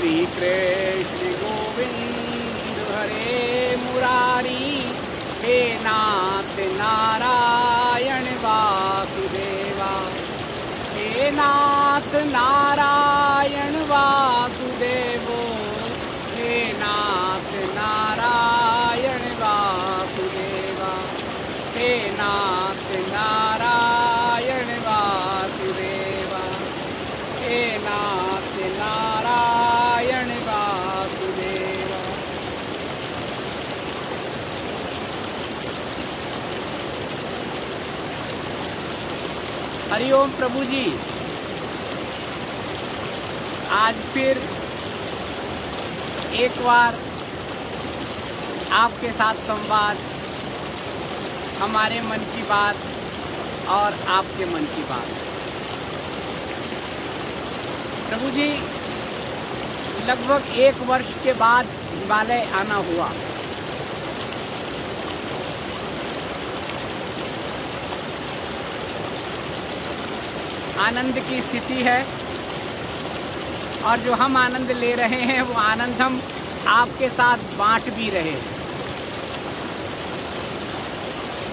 श्री कृष्ण गोविंद हरे मुरारी, हे नाथ नारायण वासुदेवा, हे नाथ नारायण वासुदेवो, हे नाथ नारायण वासुदेवा, हे नाथ नारायण वासुदेवा, हे नाथ नारायण वासुदेवा। हरिओम प्रभु जी, आज फिर एक बार आपके साथ संवाद, हमारे मन की बात और आपके मन की बात। प्रभु जी, लगभग 1 वर्ष के बाद हिमालय आना हुआ। आनंद की स्थिति है और जो हम आनंद ले रहे हैं वो आनंद हम आपके साथ बांट भी रहे।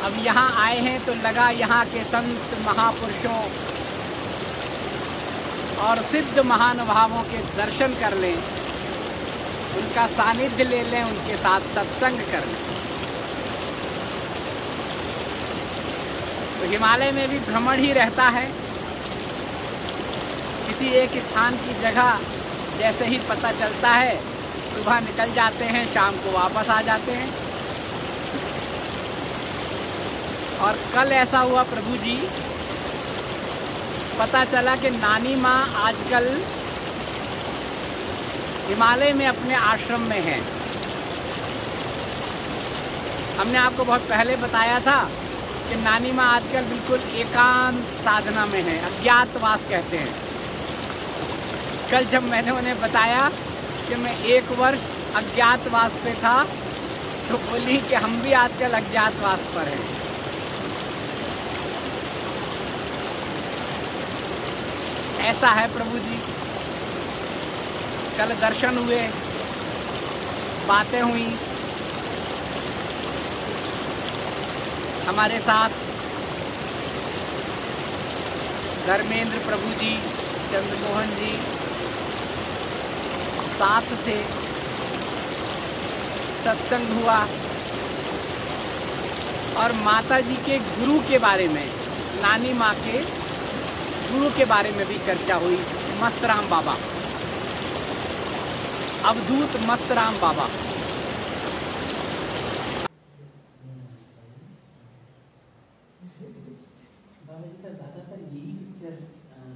अब यहाँ आए हैं तो लगा यहाँ के संत महापुरुषों और सिद्ध महानुभावों के दर्शन कर लें, उनका सानिध्य ले लें, उनके साथ सत्संग कर लें। तो हिमालय में भी भ्रमण ही रहता है। किसी एक स्थान की जगह जैसे ही पता चलता है, सुबह निकल जाते हैं, शाम को वापस आ जाते हैं। और कल ऐसा हुआ प्रभु जी, पता चला कि नानी माँ आजकल हिमालय में अपने आश्रम में है। हमने आपको बहुत पहले बताया था कि नानी माँ आजकल बिल्कुल एकांत साधना में है, अज्ञातवास कहते हैं। कल जब मैंने उन्हें बताया कि मैं 1 वर्ष अज्ञातवास पे था, तो बोली कि हम भी आजकल अज्ञातवास पर हैं। ऐसा है प्रभु जी। कल दर्शन हुए, बातें हुई, हमारे साथ धर्मेंद्र प्रभु जी, चंद्रमोहन जी साथ थे, सत्संग हुआ और माता जी के गुरु के बारे में, नानी माँ के गुरु के बारे में भी चर्चा हुई। मस्तराम बाबा, अवधूत मस्तराम बाबा। बाबा जी का ज़्यादातर यही पिक्चर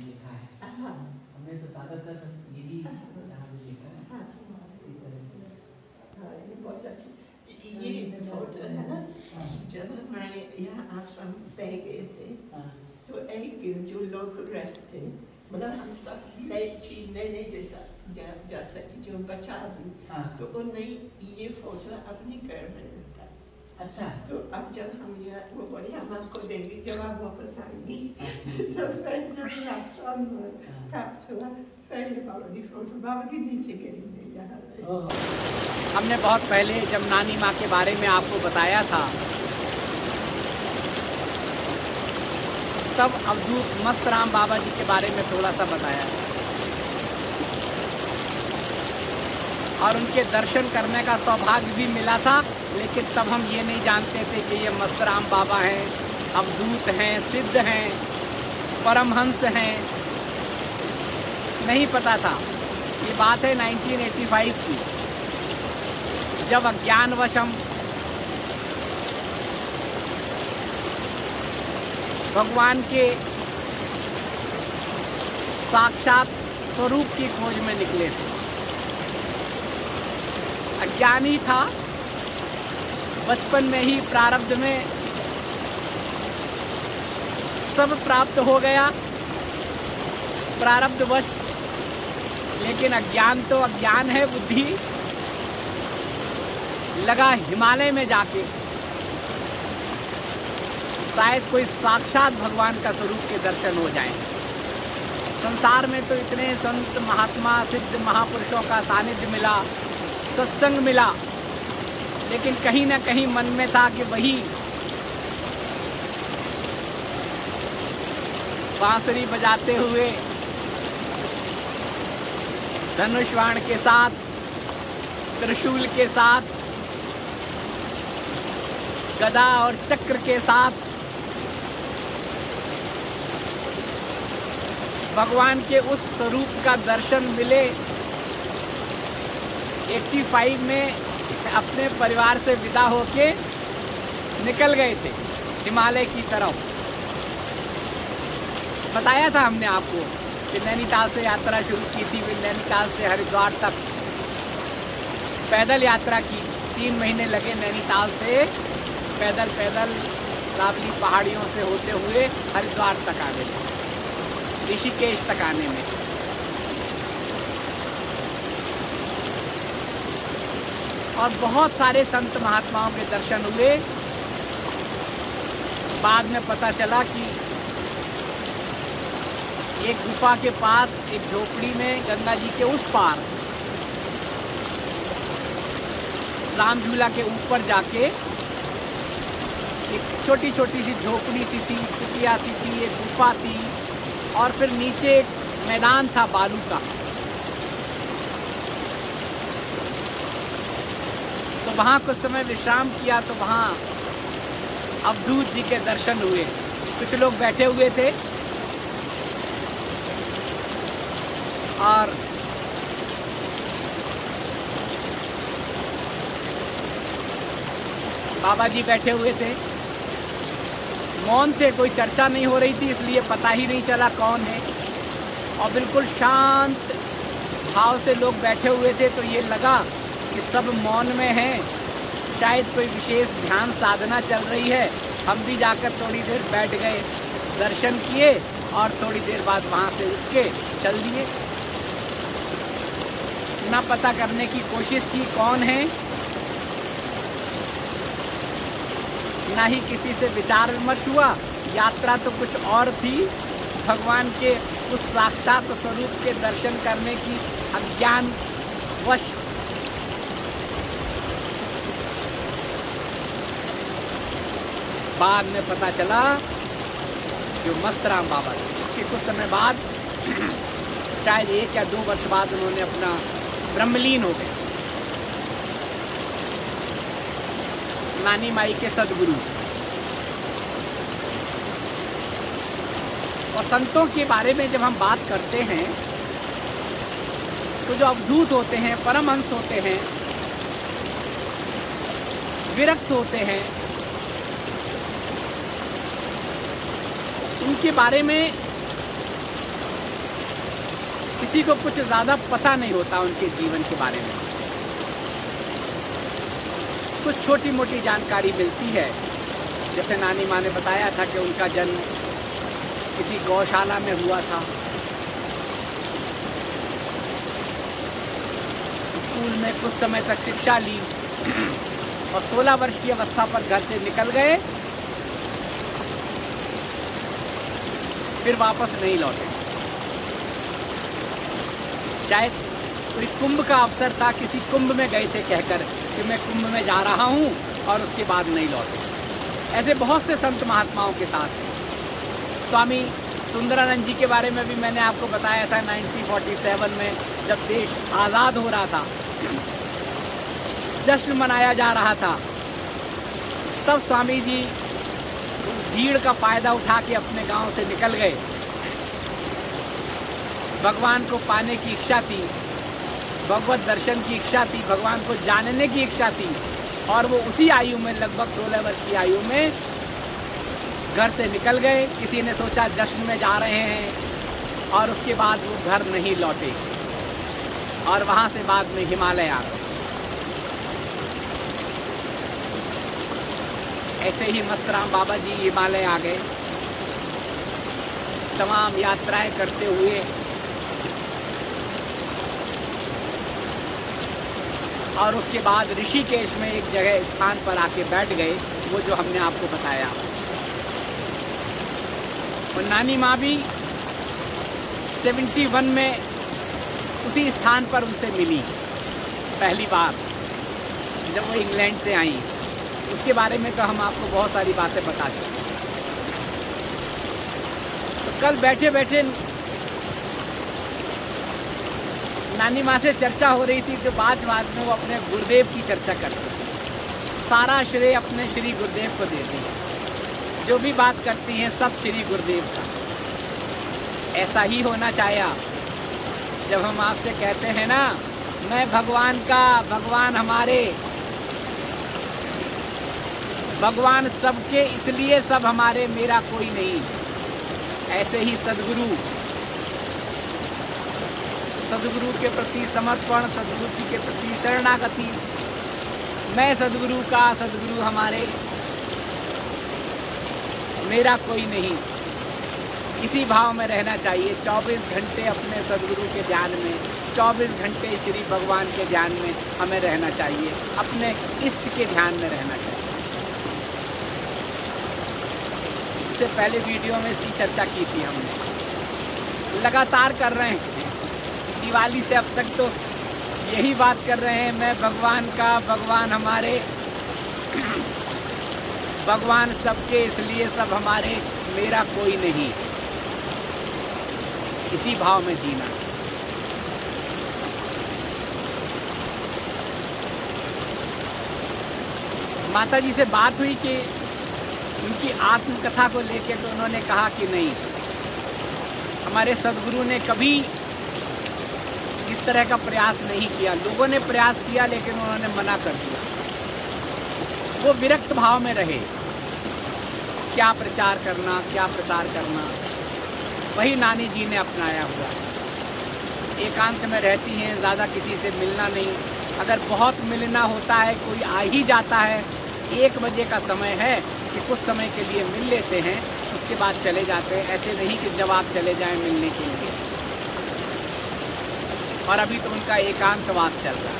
देखा है। हमने तो ज़्यादातर बस यही यहाँ देखा है। इसी तरह से ये बहुत अच्छी ये फोटो है ना। जब हमारे यहाँ आश्रम पे गए थे तो एक जो लोग रहते थे, मतलब हम सब नई चीज़ नए जैसा जा सकती जो बचा दी, तो वो नई ये फोटो अपने घर में रखा। अच्छा, तो अब जब हम यहाँ वो बोले हम आपको देंगे जब आप वापस आएंगे। तो फिर जब आश्रम प्राप्त हुआ, फिर ये बाबा जी नीचे गिरेंगे यहाँ। हमने बहुत पहले जब नानी माँ के बारे में आपको बताया था, तब अवधूत मस्तराम बाबा जी के बारे में थोड़ा सा बताया और उनके दर्शन करने का सौभाग्य भी मिला था। लेकिन तब हम ये नहीं जानते थे कि ये मस्तराम बाबा हैं, अवधूत हैं, सिद्ध हैं, परमहंस हैं, नहीं पता था। ये बात है 1985 की, जब अज्ञानवश हम भगवान के साक्षात स्वरूप की खोज में निकले थे। अज्ञानी था, बचपन में ही प्रारब्ध में सब प्राप्त हो गया प्रारब्धवश, लेकिन अज्ञान तो अज्ञान है, बुद्धि लगा हिमालय में जाके शायद कोई साक्षात भगवान का स्वरूप के दर्शन हो जाएं। संसार में तो इतने संत महात्मा सिद्ध महापुरुषों का सानिध्य मिला, सत्संग मिला, लेकिन कहीं ना कहीं मन में था कि वही बांसुरी बजाते हुए धनुष बाण के साथ, त्रिशूल के साथ, गदा और चक्र के साथ भगवान के उस स्वरूप का दर्शन मिले। 85 में अपने परिवार से विदा होके निकल गए थे हिमालय की तरफ। बताया था हमने आपको कि नैनीताल से यात्रा शुरू की थी, फिर नैनीताल से हरिद्वार तक पैदल यात्रा की। 3 महीने लगे नैनीताल से पैदल रावली पहाड़ियों से होते हुए हरिद्वार तक आ गए, ऋषिकेश तक आने में। और बहुत सारे संत महात्माओं के दर्शन हुए। बाद में पता चला कि एक गुफा के पास एक झोपड़ी में गंगा जी के उस पार राम झूला के ऊपर जाके एक छोटी छोटी सी झोपड़ी सी थी, कुटिया सी थी, एक गुफा थी और फिर नीचे एक मैदान था बालू का। तो वहाँ कुछ समय विश्राम किया तो वहाँ अवधूत जी के दर्शन हुए। कुछ लोग बैठे हुए थे और बाबा जी बैठे हुए थे, मौन थे, कोई चर्चा नहीं हो रही थी, इसलिए पता ही नहीं चला कौन है। और बिल्कुल शांत भाव से लोग बैठे हुए थे, तो ये लगा कि सब मौन में हैं, शायद कोई विशेष ध्यान साधना चल रही है। हम भी जाकर थोड़ी देर बैठ गए, दर्शन किए और थोड़ी देर बाद वहाँ से उठ के चल दिए। ना पता करने की कोशिश की कौन है, ना ही किसी से विचार विमर्श हुआ। यात्रा तो कुछ और थी, भगवान के उस साक्षात स्वरूप के दर्शन करने की अज्ञान वश। बाद में पता चला जो मस्तराम बाबा थे। इसके कुछ समय बाद शायद 1 या 2 वर्ष बाद उन्होंने अपना ब्रह्मलीन हो गए। नानी माई के सदगुरु। और संतों के बारे में जब हम बात करते हैं तो जो अवधूत होते हैं, परमहंस होते हैं, विरक्त होते हैं, उनके बारे में किसी को कुछ ज़्यादा पता नहीं होता। उनके जीवन के बारे में कुछ छोटी मोटी जानकारी मिलती है। जैसे नानी माँ ने बताया था कि उनका जन्म किसी गौशाला में हुआ था। स्कूल में कुछ समय तक शिक्षा ली और 16 वर्ष की अवस्था पर घर से निकल गए, फिर वापस नहीं लौटे। शायद कोई कुंभ का अवसर था, किसी कुंभ में गए थे कहकर कि मैं कुंभ में जा रहा हूँ, और उसके बाद नहीं लौटे। ऐसे बहुत से संत महात्माओं के साथ। स्वामी सुंदरानंद जी के बारे में भी मैंने आपको बताया था। 1947 में जब देश आज़ाद हो रहा था, जश्न मनाया जा रहा था, तब स्वामी जी भीड़ का फायदा उठा के अपने गांव से निकल गए। भगवान को पाने की इच्छा थी, भगवत दर्शन की इच्छा थी, भगवान को जानने की इच्छा थी, और वो उसी आयु में, लगभग 16 वर्ष की आयु में घर से निकल गए। किसी ने सोचा जश्न में जा रहे हैं, और उसके बाद वो घर नहीं लौटे, और वहाँ से बाद में हिमालय आ गए। ऐसे ही मस्तराम बाबा जी हिमालय आ गए, तमाम यात्राएं करते हुए, और उसके बाद ऋषिकेश में एक जगह स्थान पर आके बैठ गए, वो जो हमने आपको बताया। और नानी माँ भी 71 में उसी स्थान पर उनसे मिली पहली बार जब वो इंग्लैंड से आई। उसके बारे में तो हम आपको बहुत सारी बातें बता चुके। तो कल बैठे बैठे नानी माँ से चर्चा हो रही थी, तो बाद में वो अपने गुरुदेव की चर्चा करते थे। सारा श्रेय अपने श्री गुरुदेव को देती हैं। जो भी बात करती हैं सब श्री गुरुदेव का। ऐसा ही होना चाहिए। जब हम आपसे कहते हैं ना, मैं भगवान का, भगवान हमारे, भगवान सबके इसलिए सब हमारे, मेरा कोई नहीं। ऐसे ही सद्गुरु के प्रति समर्पण, सद्गुरु जी के प्रति शरणागति। मैं सद्गुरु का, सद्गुरु हमारे, मेरा कोई नहीं। इसी भाव में रहना चाहिए। 24 घंटे अपने सद्गुरु के ध्यान में, 24 घंटे श्री भगवान के ध्यान में हमें रहना चाहिए। अपने इष्ट के ध्यान में रहना चाहिए। इससे पहले वीडियो में इसकी चर्चा की थी हमने। लगातार कर रहे हैं, दिवाली से अब तक तो यही बात कर रहे हैं। मैं भगवान का, भगवान हमारे, भगवान सबके इसलिए सब हमारे, मेरा कोई नहीं। इसी भाव में जीना। माता जी से बात हुई कि उनकी आत्मकथा को लेकर, तो उन्होंने कहा कि नहीं, हमारे सद्गुरु ने कभी इस तरह का प्रयास नहीं किया। लोगों ने प्रयास किया लेकिन उन्होंने मना कर दिया। वो विरक्त भाव में रहे। क्या प्रचार करना, क्या प्रसार करना, वही नानी जी ने अपनाया हुआ। एकांत में रहती हैं, ज़्यादा किसी से मिलना नहीं। अगर बहुत मिलना होता है, कोई आ ही जाता है, 1 बजे का समय है कि कुछ समय के लिए मिल लेते हैं, उसके बाद चले जाते हैं। ऐसे नहीं कि जब आप चले जाएं मिलने के लिए। और अभी तो उनका एकांतवास चल रहा है।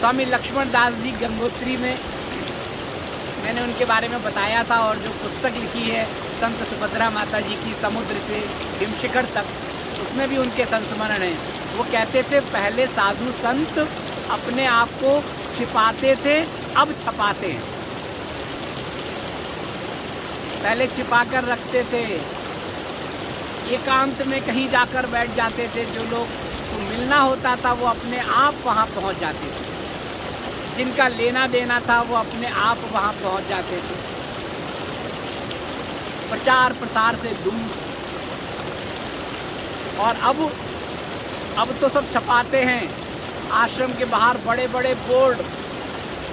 स्वामी लक्ष्मण दास जी गंगोत्री में मैंने उनके बारे में बताया था, और जो पुस्तक लिखी है संत सुभद्रा माता जी की, समुद्र से हिमशिखर तक, उसमें भी उनके संस्मरण हैं। वो कहते थे, पहले साधु संत अपने आप को छिपाते थे, अब छपाते हैं। पहले छिपा कर रखते थे, एकांत में कहीं जाकर बैठ जाते थे। जो लोग को मिलना होता था वो अपने आप वहाँ पहुँच जाते थे। जिनका लेना देना था वो अपने आप वहाँ पहुँच जाते थे। प्रचार प्रसार से दूर। और अब तो सब छपाते हैं। आश्रम के बाहर बड़े बड़े बोर्ड,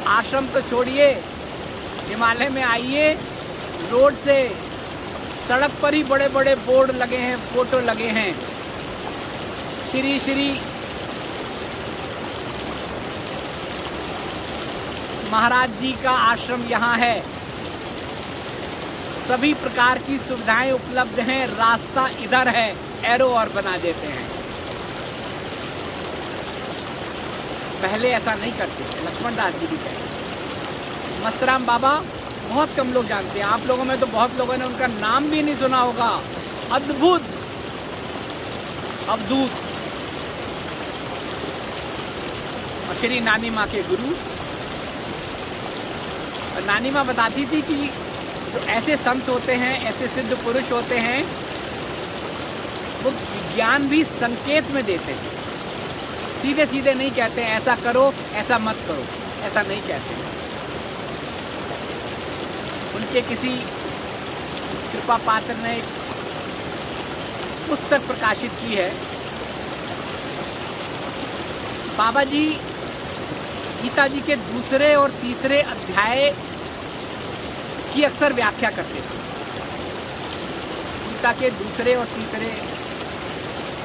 आश्रम तो छोड़िए, हिमालय में आइए, रोड से सड़क पर ही बड़े बड़े बोर्ड लगे हैं, फोटो लगे हैं। श्री श्री महाराज जी का आश्रम यहाँ है। सभी प्रकार की सुविधाएं उपलब्ध हैं। रास्ता इधर है, एरो और बना देते हैं। पहले ऐसा नहीं करते थे। लक्ष्मण दास जी भी कहते। मस्तराम बाबा बहुत कम लोग जानते हैं। आप लोगों में तो बहुत लोगों ने उनका नाम भी नहीं सुना होगा। अद्भुत अवधूत और श्री नानी माँ के गुरु। और नानी माँ बताती थी कि जो ऐसे संत होते हैं, ऐसे सिद्ध पुरुष होते हैं, वो ज्ञान भी संकेत में देते हैं। सीधे सीधे नहीं कहते हैं ऐसा करो, ऐसा मत करो, ऐसा नहीं कहते हैं। उनके किसी कृपा पात्र ने एक पुस्तक प्रकाशित की है। बाबा जी गीता जी के 2 और 3 अध्याय की अक्सर व्याख्या करते थे। गीता के 2 और 3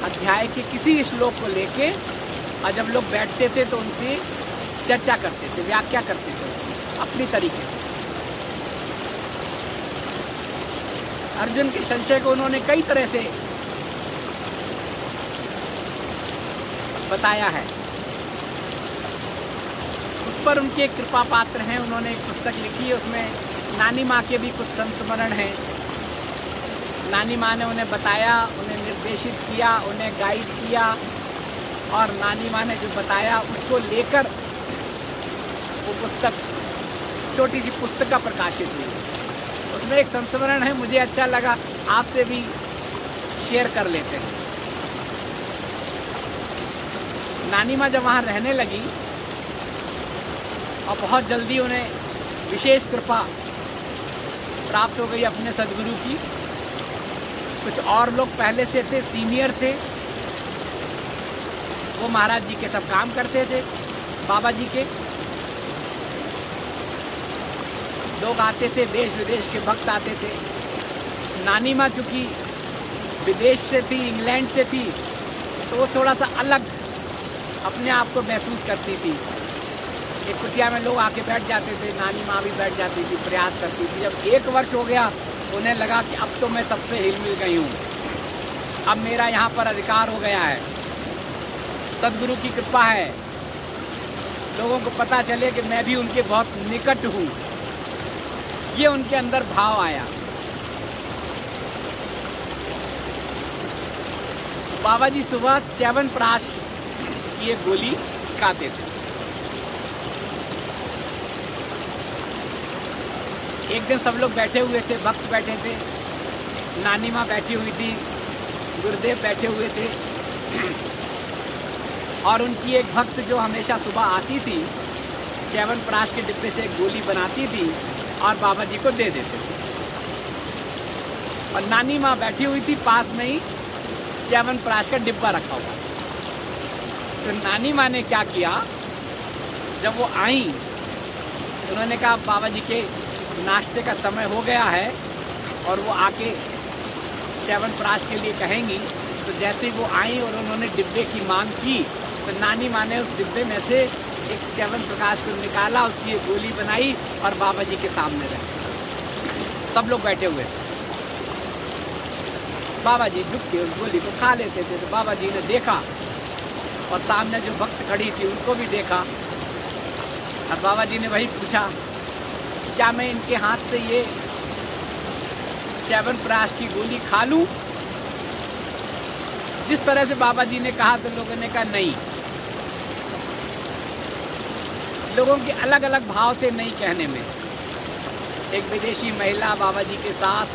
अध्याय के किसी श्लोक को लेके और जब लोग बैठते थे तो उनसे चर्चा करते थे, व्याख्या करते थे उसकी अपनी तरीके से। अर्जुन के संशय को उन्होंने कई तरह से बताया है। उस पर उनके कृपा पात्र हैं, उन्होंने एक पुस्तक लिखी है, उसमें नानी माँ के भी कुछ संस्मरण हैं। नानी माँ ने उन्हें बताया, उन्हें निर्देशित किया, उन्हें गाइड किया, और नानी माँ ने जो बताया उसको लेकर वो पुस्तक, छोटी सी पुस्तक प्रकाशित हुई। उसमें एक संस्मरण है, मुझे अच्छा लगा, आपसे भी शेयर कर लेते हैं। नानी माँ जब वहाँ रहने लगी और बहुत जल्दी उन्हें विशेष कृपा प्राप्त हो गई अपने सद्गुरु की। कुछ और लोग पहले से थे, सीनियर थे, वो महाराज जी के सब काम करते थे, बाबा जी के। लोग आते थे, देश विदेश के भक्त आते थे। नानी माँ चूँकि विदेश से थी, इंग्लैंड से थी, तो वो थोड़ा सा अलग अपने आप को महसूस करती थी। एक कुटिया में लोग आके बैठ जाते थे, नानी माँ भी बैठ जाती थी, प्रयास करती थी। जब 1 वर्ष हो गया, उन्हें लगा कि अब तो मैं सबसे हिल मिल गई हूँ, अब मेरा यहाँ पर अधिकार हो गया है, सद्गुरु की कृपा है, लोगों को पता चले कि मैं भी उनके बहुत निकट हूँ। ये उनके अंदर भाव आया। बाबा जी सुबह च्यवनप्राश की एक गोली खाते थे। एक दिन सब लोग बैठे हुए थे, भक्त बैठे थे, नानी माँ बैठी हुई थी, गुरुदेव बैठे हुए थे, और उनकी एक भक्त जो हमेशा सुबह आती थी, च्यवनप्राश के डिब्बे से एक गोली बनाती थी और बाबा जी को दे देते थे। और नानी माँ बैठी हुई थी, पास में ही च्यवनप्राश का डिब्बा रखा हुआ। तो नानी माँ ने क्या किया, जब वो आई, उन्होंने कहा बाबा जी के नाश्ते का समय हो गया है और वो आके च्यवनप्राश के लिए कहेंगी। तो जैसे ही वो आई और उन्होंने डिब्बे की मांग की, तो नानी माँ ने उस डिब्बे में से एक च्यवनप्राश को निकाला, उसकी एक गोली बनाई और बाबा जी के सामने रखी। सब लोग बैठे हुए थे। बाबा जी झुक के उस गोली को खा लेते थे। तो बाबा जी ने देखा और सामने जो भक्त खड़ी थी उनको भी देखा, और बाबा जी ने वही पूछा, क्या मैं इनके हाथ से ये च्यवनप्राश की गोली खा लूं? जिस तरह से बाबा जी ने कहा, तो लोगों ने कहा नहीं। लोगों के अलग अलग भाव थे नहीं कहने में। एक विदेशी महिला बाबा जी के साथ,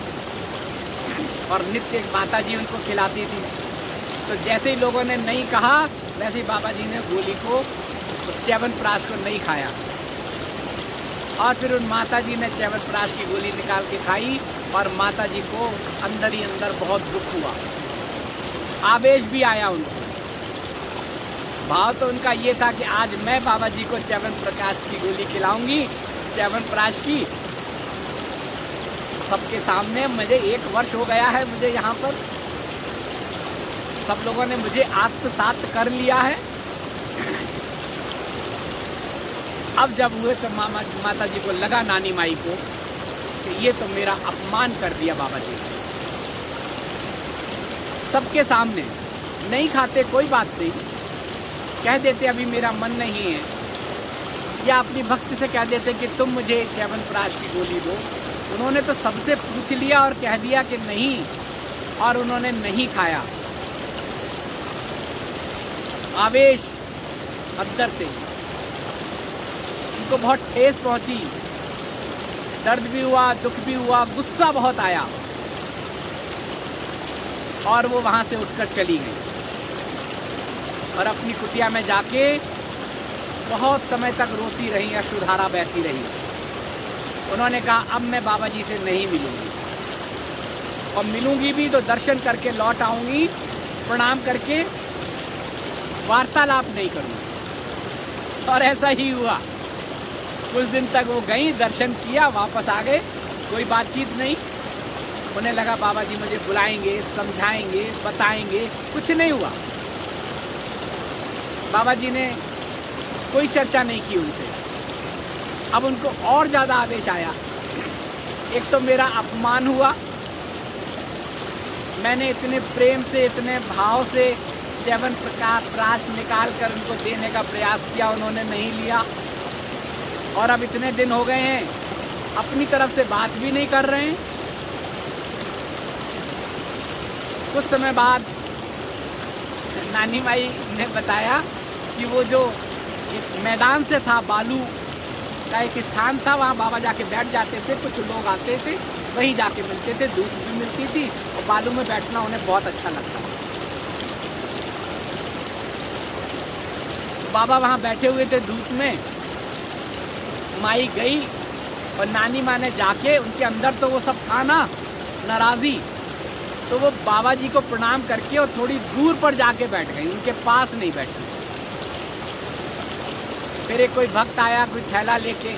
और नित्य एक माता जी उनको खिलाती थी। तो जैसे ही लोगों ने नहीं कहा, वैसे ही बाबा जी ने गोली को, उस च्यवनप्राश को नहीं खाया। और फिर उन माता जी ने च्यवनप्राश की गोली निकाल के खाई, और माता जी को अंदर ही अंदर बहुत दुख हुआ, आवेश भी आया उनको। भाव तो उनका ये था कि आज मैं बाबा जी को च्यवनप्राश की गोली खिलाऊंगी, च्यवनप्राश की, सबके सामने। मुझे 1 वर्ष हो गया है, मुझे यहाँ पर सब लोगों ने मुझे आत्मसात कर लिया है। अब जब हुए तो माता जी को लगा, नानी माई को, कि ये तो मेरा अपमान कर दिया बाबा जी। सबके सामने नहीं खाते, कोई बात नहीं, कह देते अभी मेरा मन नहीं है, या अपनी भक्त से कह देते कि तुम मुझे च्यवनप्राश की गोली दो। उन्होंने तो सबसे पूछ लिया और कह दिया कि नहीं, और उन्होंने नहीं खाया। आवेश अंदर से उनको बहुत ठेस पहुंची, दर्द भी हुआ, दुख भी हुआ, गुस्सा बहुत आया, और वो वहां से उठकर चली गई और अपनी कुटिया में जाके बहुत समय तक रोती रही, अश्रुधारा बहती रही। उन्होंने कहा अब मैं बाबा जी से नहीं मिलूंगी, और मिलूंगी भी तो दर्शन करके लौट आऊंगी, प्रणाम करके वार्तालाप नहीं करूंगी। और ऐसा ही हुआ। कुछ दिन तक वो गई, दर्शन किया, वापस आ गए, कोई बातचीत नहीं। उन्हें लगा बाबा जी मुझे बुलाएंगे, समझाएंगे, बताएंगे, कुछ नहीं हुआ। बाबा जी ने कोई चर्चा नहीं की उनसे। अब उनको और ज़्यादा आवेश आया। एक तो मेरा अपमान हुआ, मैंने इतने प्रेम से, इतने भाव से च्यवनप्राश निकाल कर उनको देने का प्रयास किया, उन्होंने नहीं लिया। और अब इतने दिन हो गए हैं अपनी तरफ से बात भी नहीं कर रहे हैं। कुछ समय बाद नानी माई ने बताया कि वो जो एक मैदान से था, बालू का एक स्थान था, वहाँ बाबा जाके बैठ जाते थे। कुछ लोग आते थे, वहीं जाके मिलते थे, धूप भी मिलती थी और बालू में बैठना उन्हें बहुत अच्छा लगता था। बाबा वहाँ बैठे हुए थे धूप में। माई गई और नानी माँ ने जाके, उनके अंदर तो वो सब था ना, नाराज़ी, तो वो बाबा जी को प्रणाम करके और थोड़ी दूर पर जाके बैठ गई, उनके पास नहीं बैठी। फिर एक कोई भक्त आया, कोई थैला लेके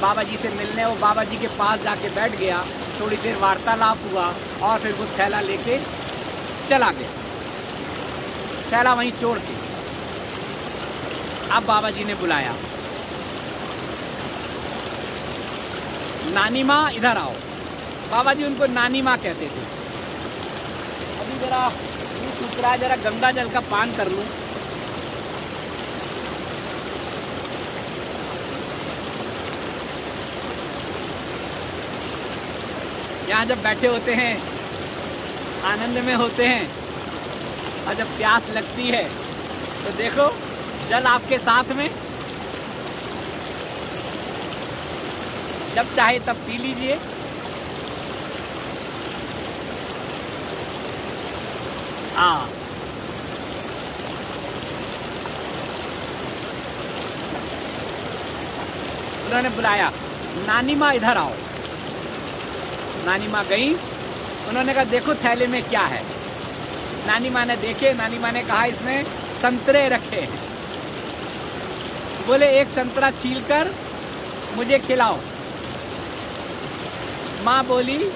बाबा जी से मिलने, वो बाबा जी के पास जाके बैठ गया। थोड़ी देर वार्तालाप हुआ और फिर वो थैला लेके चला गया, थैला वहीं छोड़ के। अब बाबा जी ने बुलाया, नानी माँ इधर आओ। बाबा जी उनको नानी माँ कहते थे। अभी जरा ये सूख रहा है, जरा गंगा जल का पान कर लूं। यहाँ जब बैठे होते हैं, आनंद में होते हैं, और जब प्यास लगती है तो देखो जल आपके साथ में, जब चाहे तब पी लीजिए। हाँ, उन्होंने बुलाया, नानी माँ इधर आओ। नानी माँ गई, उन्होंने कहा देखो थैले में क्या है। नानी माँ ने देखे, नानी माँ ने कहा इसमें संतरे रखे हैं। बोले एक संतरा छीलकर मुझे खिलाओ। माँ बोली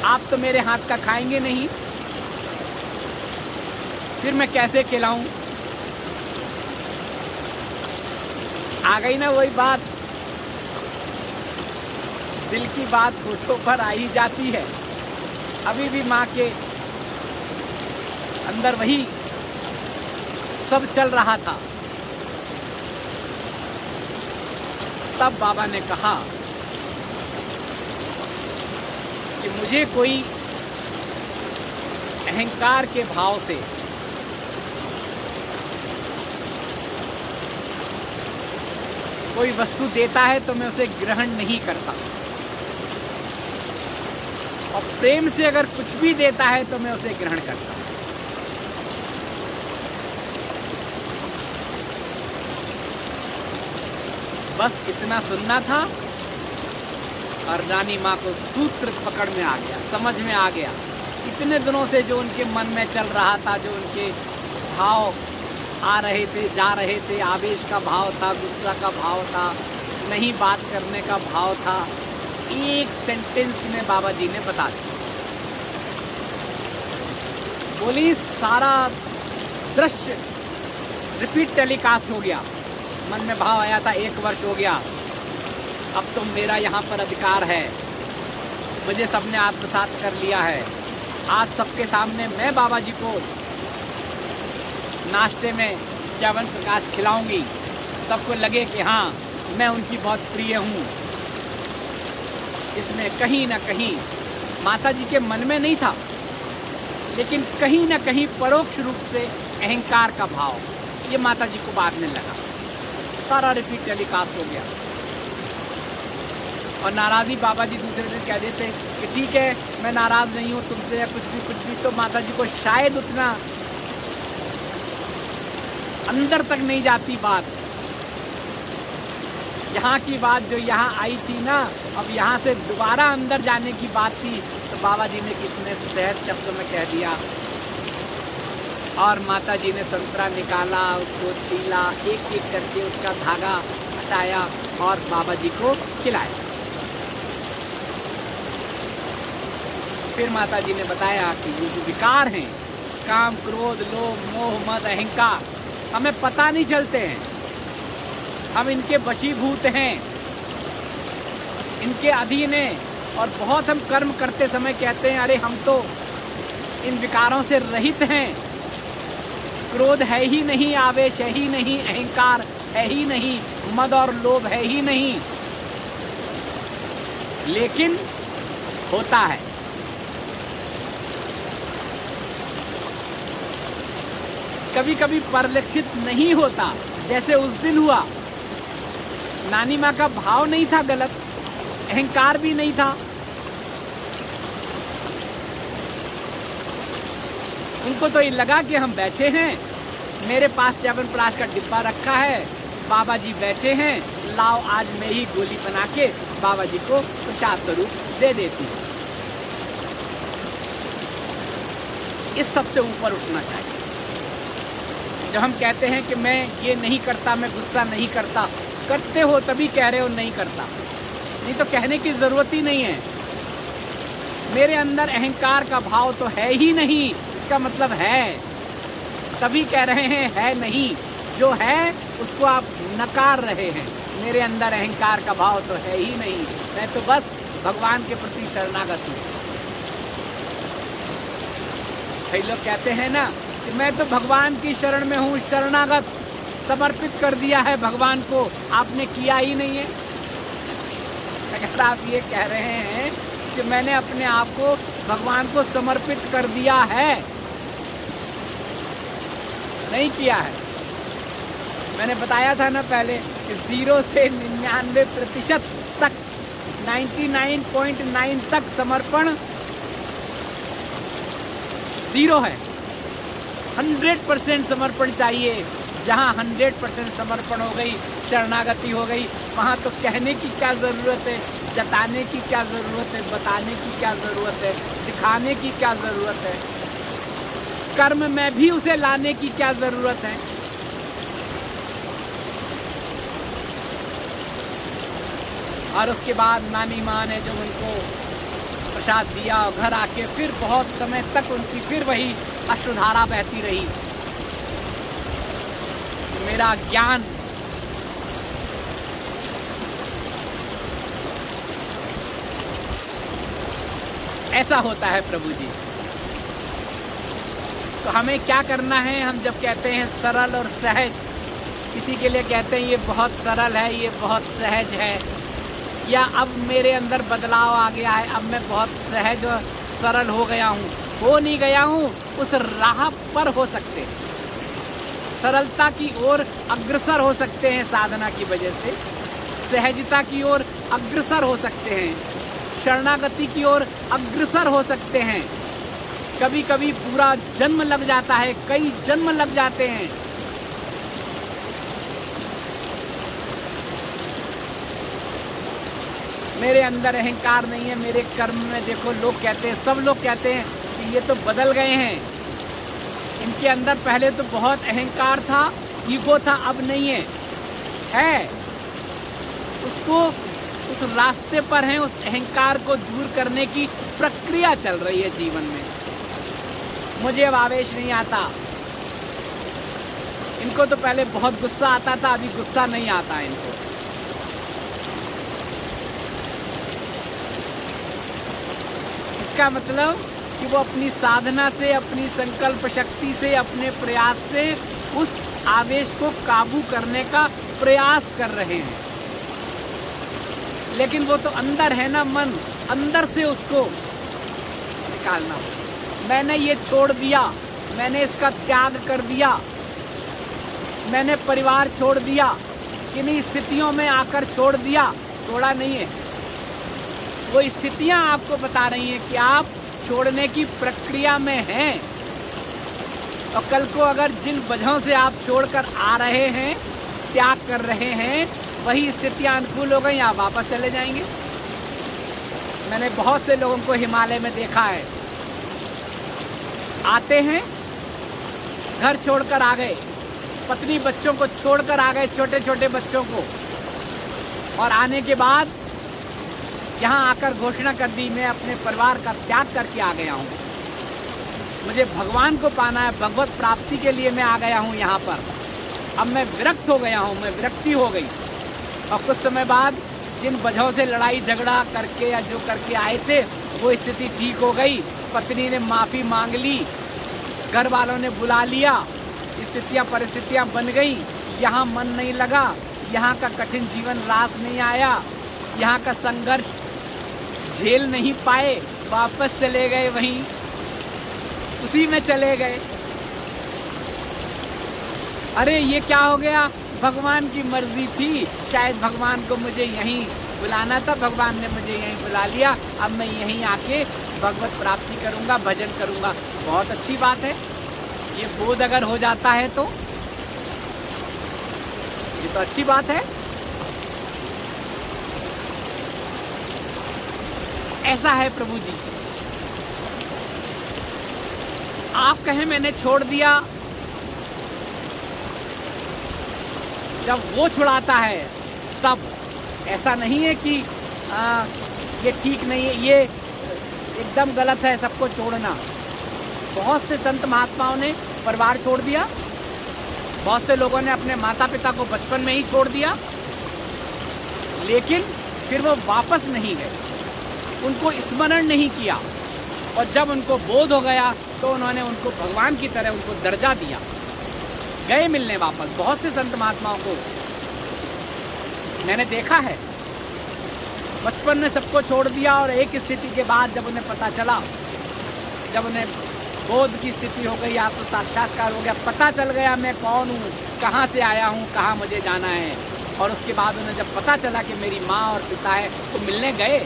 आप तो मेरे हाथ का खाएंगे नहीं, फिर मैं कैसे खिलाऊं। आ गई ना वही बात, दिल की बात होठों पर आ ही जाती है। अभी भी माँ के अंदर वही सब चल रहा था। तब बाबा ने कहा कि मुझे कोई अहंकार के भाव से कोई वस्तु देता है तो मैं उसे ग्रहण नहीं करता, और प्रेम से अगर कुछ भी देता है तो मैं उसे ग्रहण करता हूं। बस इतना सुनना था और रानी माँ को सूत्र पकड़ में आ गया, समझ में आ गया। इतने दिनों से जो उनके मन में चल रहा था, जो उनके भाव आ रहे थे, जा रहे थे, आवेश का भाव था, गुस्सा का भाव था, नहीं बात करने का भाव था, एक सेंटेंस में बाबा जी ने बता दिया। बोली सारा दृश्य रिपीट टेलीकास्ट हो गया। मन में भाव आया था 1 वर्ष हो गया, अब तो मेरा यहाँ पर अधिकार है, मुझे सबने आत्मसात कर लिया है। आज सबके सामने मैं बाबा जी को नाश्ते में च्यवन प्रकाश खिलाऊंगी, सबको लगे कि हाँ मैं उनकी बहुत प्रिय हूँ। इसमें कहीं ना कहीं माता जी के मन में नहीं था, लेकिन कहीं ना कहीं परोक्ष रूप से अहंकार का भाव ये माता जी को बाद में लगा। सारा रिपीट टेलीकास्ट हो गया और नाराज़ी बाबा जी दूसरे दिन कह देते कि ठीक है मैं नाराज़ नहीं हूँ तुमसे, या कुछ भी, तो माता जी को शायद उतना अंदर तक नहीं जाती बात। यहाँ की बात जो यहाँ आई थी ना, अब यहाँ से दोबारा अंदर जाने की बात थी, तो बाबा जी ने कितने सहज शब्दों में कह दिया। और माता जी ने संतरा निकाला, उसको छीला, एक एक करके उसका धागा हटाया और बाबा जी को खिलाया। फिर माता जी ने बताया कि ये जो विकार हैं, काम, क्रोध, लोभ, मोह, मद, अहंकार, हमें पता नहीं चलते हैं, हम इनके वशीभूत हैं, इनके अधीन हैं। और बहुत हम कर्म करते समय कहते हैं अरे हम तो इन विकारों से रहित हैं, क्रोध है ही नहीं, आवेश है ही नहीं, अहंकार है ही नहीं, मद और लोभ है ही नहीं। लेकिन होता है। कभी कभी परिलक्षित नहीं होता, जैसे उस दिन हुआ। नानी माँ का भाव नहीं था गलत, अहंकार भी नहीं था। उनको तो ये लगा कि हम बैठे हैं, मेरे पास च्यवनप्राश का डिब्बा रखा है, बाबा जी बैठे हैं, लाओ आज मैं ही गोली बना के बाबा जी को प्रसाद स्वरूप दे देती हूँ। इस सबसे ऊपर उठना चाहिए। जब हम कहते हैं कि मैं ये नहीं करता, मैं गुस्सा नहीं करता, करते हो तभी कह रहे हो नहीं करता, नहीं तो कहने की ज़रूरत ही नहीं है। मेरे अंदर अहंकार का भाव तो है ही नहीं, इसका मतलब है, तभी कह रहे हैं है नहीं। जो है उसको आप नकार रहे हैं। मेरे अंदर अहंकार का भाव तो है ही नहीं, मैं तो बस भगवान के प्रति शरणागत हूँ। कई लोग कहते हैं ना कि मैं तो भगवान की शरण में हूँ, शरणागत, समर्पित कर दिया है भगवान को, आपने किया ही नहीं है। अगर आप ये कह रहे हैं कि मैंने अपने आप को भगवान को समर्पित कर दिया है, नहीं किया है। मैंने बताया था ना पहले कि 0 से 99% तक, 99.9 तक समर्पण 0 है। 100% समर्पण चाहिए। जहाँ 100% समर्पण हो गई, शरणागति हो गई, वहाँ तो कहने की क्या ज़रूरत है, जताने की क्या ज़रूरत है, बताने की क्या ज़रूरत है, दिखाने की क्या ज़रूरत है, कर्म में भी उसे लाने की क्या ज़रूरत है। और उसके बाद नानी माँ ने जो उनको प्रसाद दिया, घर आके फिर बहुत समय तक उनकी फिर वही अश्रुधारा बहती रही। मेरा ज्ञान ऐसा होता है प्रभु जी। तो हमें क्या करना है? हम जब कहते हैं सरल और सहज, किसी के लिए कहते हैं ये बहुत सरल है, ये बहुत सहज है, या अब मेरे अंदर बदलाव आ गया है, अब मैं बहुत सहज और सरल हो गया हूँ, हो नहीं गया हूँ, उस राह पर हो सकते हैं, सरलता की ओर अग्रसर हो सकते हैं साधना की वजह से, सहजता की ओर अग्रसर हो सकते हैं, शरणागति की ओर अग्रसर हो सकते हैं। कभी कभी पूरा जन्म लग जाता है, कई जन्म लग जाते हैं। मेरे अंदर अहंकार नहीं है, मेरे कर्म में देखो, लोग कहते हैं, सब लोग कहते हैं कि ये तो बदल गए हैं, इनके अंदर पहले तो बहुत अहंकार था, ईगो था, अब नहीं है। उसको उस रास्ते पर हैं, उस अहंकार को दूर करने की प्रक्रिया चल रही है जीवन में। मुझे अब आवेश नहीं आता। इनको तो पहले बहुत गुस्सा आता था, अभी गुस्सा नहीं आता इनको। इसका मतलब कि वो अपनी साधना से, अपनी संकल्प शक्ति से, अपने प्रयास से उस आवेश को काबू करने का प्रयास कर रहे हैं। लेकिन वो तो अंदर है ना, मन, अंदर से उसको निकालना हो। मैंने ये छोड़ दिया, मैंने इसका त्याग कर दिया, मैंने परिवार छोड़ दिया, किन्हीं स्थितियों में आकर छोड़ दिया, छोड़ा नहीं है। वो स्थितियां आपको बता रही हैं कि आप छोड़ने की प्रक्रिया में हैं। और कल को अगर जिन वजहों से आप छोड़कर आ रहे हैं, त्याग कर रहे हैं, वही स्थितियां अनुकूल हो गई, आप वापस चले जाएंगे। मैंने बहुत से लोगों को हिमालय में देखा है, आते हैं, घर छोड़कर आ गए, पत्नी बच्चों को छोड़कर आ गए, छोटे छोटे बच्चों को, और आने के बाद यहाँ आकर घोषणा कर दी, मैं अपने परिवार का त्याग करके आ गया हूँ, मुझे भगवान को पाना है, भगवत प्राप्ति के लिए मैं आ गया हूँ यहाँ पर, अब मैं विरक्त हो गया हूँ, मैं विरक्ति हो गई। और कुछ समय बाद जिन वजहों से लड़ाई झगड़ा करके या जो करके आए थे, वो स्थिति ठीक हो गई, पत्नी ने माफ़ी मांग ली, घर वालों ने बुला लिया, स्थितियाँ परिस्थितियाँ बन गई, यहाँ मन नहीं लगा, यहाँ का कठिन जीवन रास नहीं आया, यहाँ का संघर्ष झेल नहीं पाए, वापस चले गए वहीं, उसी में चले गए। अरे ये क्या हो गया, भगवान की मर्जी थी, शायद भगवान को मुझे यहीं बुलाना था, भगवान ने मुझे यहीं बुला लिया, अब मैं यहीं आके भगवत प्राप्ति करूंगा, भजन करूंगा। बहुत अच्छी बात है, ये बोध अगर हो जाता है तो ये तो अच्छी बात है। ऐसा है प्रभु जी, आप कहें मैंने छोड़ दिया, जब वो छुड़ाता है तब ऐसा नहीं है कि ये ठीक नहीं है, ये एकदम गलत है सबको छोड़ना। बहुत से संत महात्माओं ने परिवार छोड़ दिया, बहुत से लोगों ने अपने माता पिता को बचपन में ही छोड़ दिया, लेकिन फिर वो वापस नहीं गए, उनको स्मरण नहीं किया, और जब उनको बोध हो गया तो उन्होंने उनको भगवान की तरह उनको दर्जा दिया, गए मिलने वापस। बहुत से संत महात्माओं को मैंने देखा है, बचपन में सबको छोड़ दिया और एक स्थिति के बाद जब उन्हें पता चला, जब उन्हें बोध की स्थिति हो गई, आत्म साक्षात्कार हो गया, पता चल गया मैं कौन हूँ, कहाँ से आया हूँ, कहाँ मुझे जाना है, और उसके बाद उन्हें जब पता चला कि मेरी माँ और पिता है, तो मिलने गए,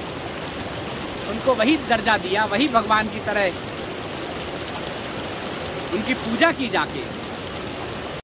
उनको वही दर्जा दिया, वही भगवान की तरह उनकी पूजा की जाके।